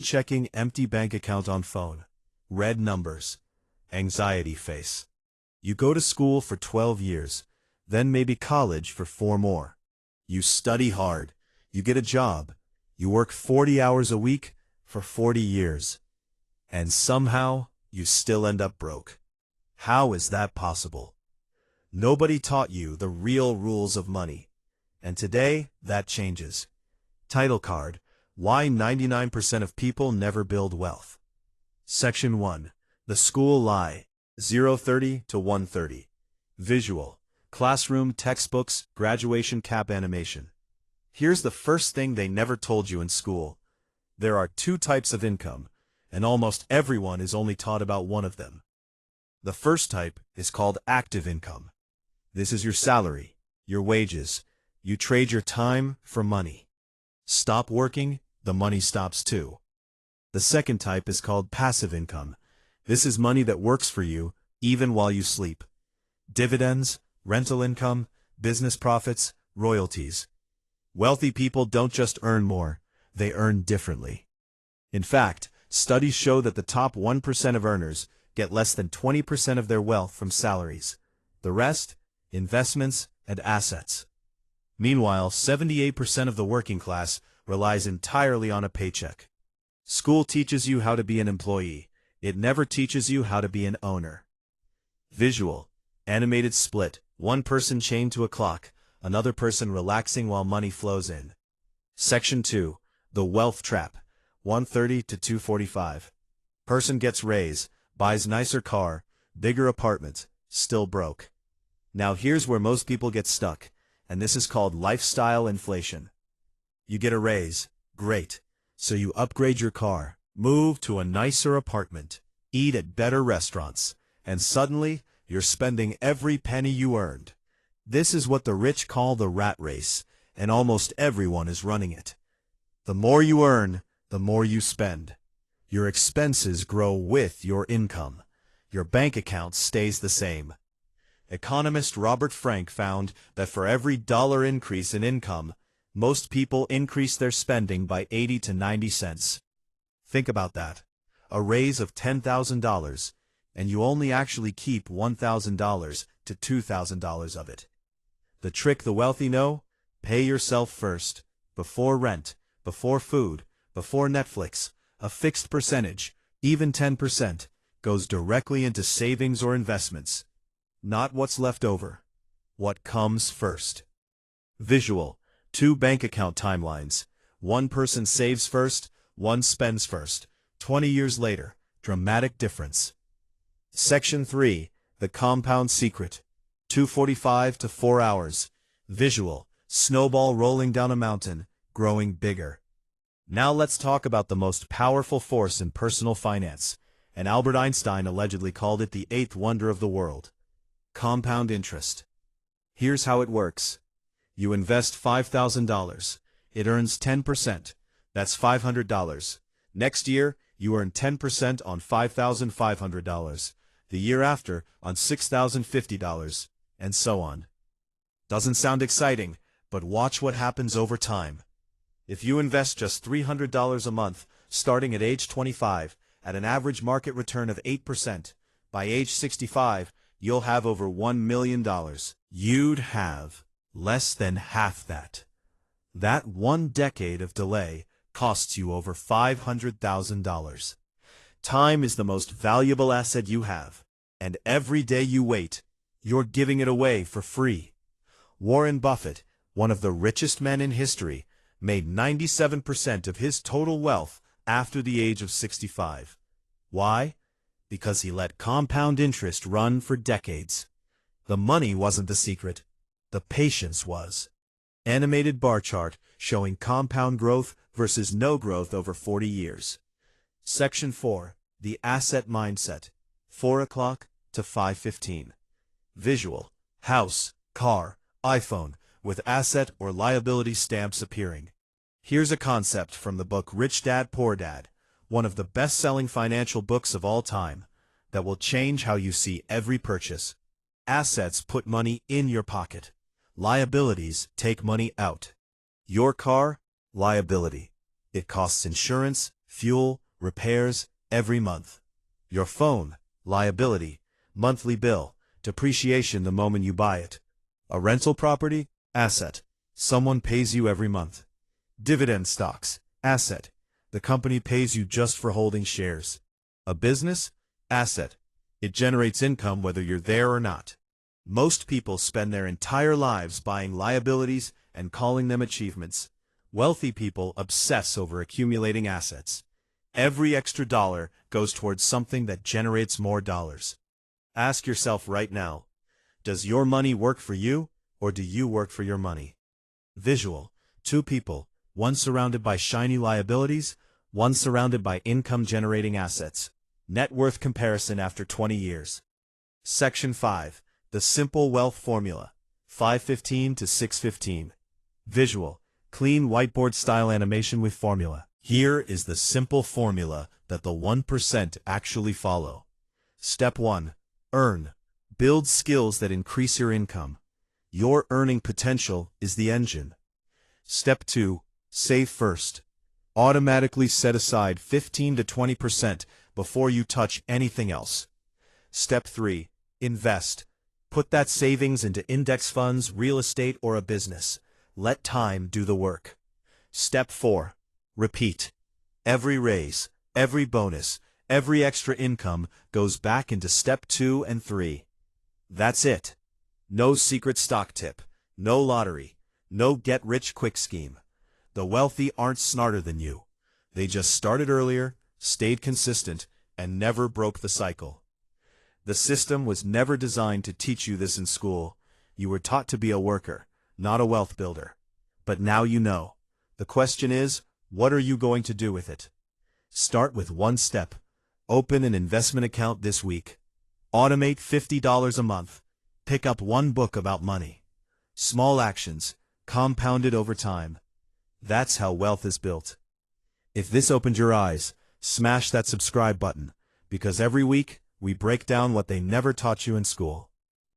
Checking empty bank account on phone. Red numbers. Anxiety face. You go to school for 12 years, then maybe college for 4 more. You study hard. You get a job. You work 40 hours a week for 40 years. And somehow, you still end up broke. How is that possible? Nobody taught you the real rules of money. And today, that changes. Title card: Why 99% of people never build wealth. Section 1. The School Lie. 0:30 to 1:30. Visual. Classroom textbooks, graduation cap animation. Here's the first thing they never told you in school. There are 2 types of income, and almost everyone is only taught about one of them. The first type is called active income. This is your salary, your wages. You trade your time for money. Stop working, the money stops too. The second type is called passive income. This is money that works for you even while you sleep. Dividends, rental income, business profits, royalties. Wealthy people don't just earn more, they earn differently. In fact, studies show that the top 1% of earners get less than 20% of their wealth from salaries. The rest, investments and assets. Meanwhile, 78% of the working class relies entirely on a paycheck. School teaches you how to be an employee. It never teaches you how to be an owner. Visual. Animated split. One person chained to a clock, another person relaxing while money flows in. Section 2. The Wealth Trap. 1:30 to 2:45. Person gets raise, buys nicer car, bigger apartment, still broke. Now here's where most people get stuck, and this is called lifestyle inflation. You get a raise, great. So you upgrade your car, move to a nicer apartment, eat at better restaurants, and suddenly you're spending every penny you earned. This is what the rich call the rat race, and almost everyone is running it. The more you earn, the more you spend. Your expenses grow with your income. Your bank account stays the same. Economist Robert Frank found that for every dollar increase in income, most people increase their spending by 80 to 90 cents. Think about that. A raise of $10,000, and you only actually keep $1,000 to $2,000 of it. The trick the wealthy know? Pay yourself first. Before rent, before food, before Netflix, a fixed percentage, even 10%, goes directly into savings or investments. Not what's left over. What comes first. Visual. 2 bank account timelines. One person saves first, one spends first. 20 years later, dramatic difference. Section 3. The Compound Secret. 2:45 to 4 hours. Visual. Snowball rolling down a mountain, growing bigger. Now let's talk about the most powerful force in personal finance, and Albert Einstein allegedly called it the 8th wonder of the world. Compound interest. Here's how it works. You invest $5,000. It earns 10%. That's $500. Next year, you earn 10% on $5,500. The year after, on $6,050, and so on. Doesn't sound exciting, but watch what happens over time. If you invest just $300 a month, starting at age 25, at an average market return of 8%, by age 65, you'll have over $1 million. You'd have less than half that. That 1 decade of delay costs you over $500,000. Time is the most valuable asset you have, and every day you wait, you're giving it away for free. Warren Buffett, one of the richest men in history, made 97% of his total wealth after the age of 65. Why? Because he let compound interest run for decades. The money wasn't the secret. The patience was. Animated bar chart showing compound growth versus no growth over 40 years. Section 4. The Asset Mindset. 4 o'clock to 5:15. Visual. House, car, iPhone, with asset or liability stamps appearing. Here's a concept from the book Rich Dad, Poor Dad, one of the best-selling financial books of all time, that will change how you see every purchase. Assets put money in your pocket. Liabilities take money out. Your car, liability. It costs insurance, fuel, repairs, every month. Your phone, liability, monthly bill, depreciation the moment you buy it. A rental property, asset. Someone pays you every month. Dividend stocks, asset. The company pays you just for holding shares. A business, asset. It generates income whether you're there or not. Most people spend their entire lives buying liabilities and calling them achievements. Wealthy people obsess over accumulating assets. Every extra dollar goes towards something that generates more dollars. Ask yourself right now, does your money work for you, or do you work for your money? Visual, two people, one surrounded by shiny liabilities, one surrounded by income-generating assets. Net worth comparison after 20 years. Section 5. The Simple Wealth Formula. 515 to 615. Visual. Clean whiteboard-style animation with formula. Here is the simple formula that the 1% actually follow. Step 1. Earn. Build skills that increase your income. Your earning potential is the engine. Step 2. Save first. Automatically set aside 15 to 20% before you touch anything else. Step 3. Invest. Put that savings into index funds, real estate, or a business. Let time do the work. Step 4. Repeat. Every raise, every bonus, every extra income goes back into step 2 and 3. That's it. No secret stock tip, no lottery, no get-rich-quick scheme. The wealthy aren't smarter than you. They just started earlier, stayed consistent, and never broke the cycle. The system was never designed to teach you this in school. You were taught to be a worker, not a wealth builder. But now you know. The question is, what are you going to do with it? Start with one step. Open an investment account this week. Automate $50 a month. Pick up one book about money. Small actions, compounded over time. That's how wealth is built. If this opened your eyes, smash that subscribe button, because every week we break down what they never taught you in school.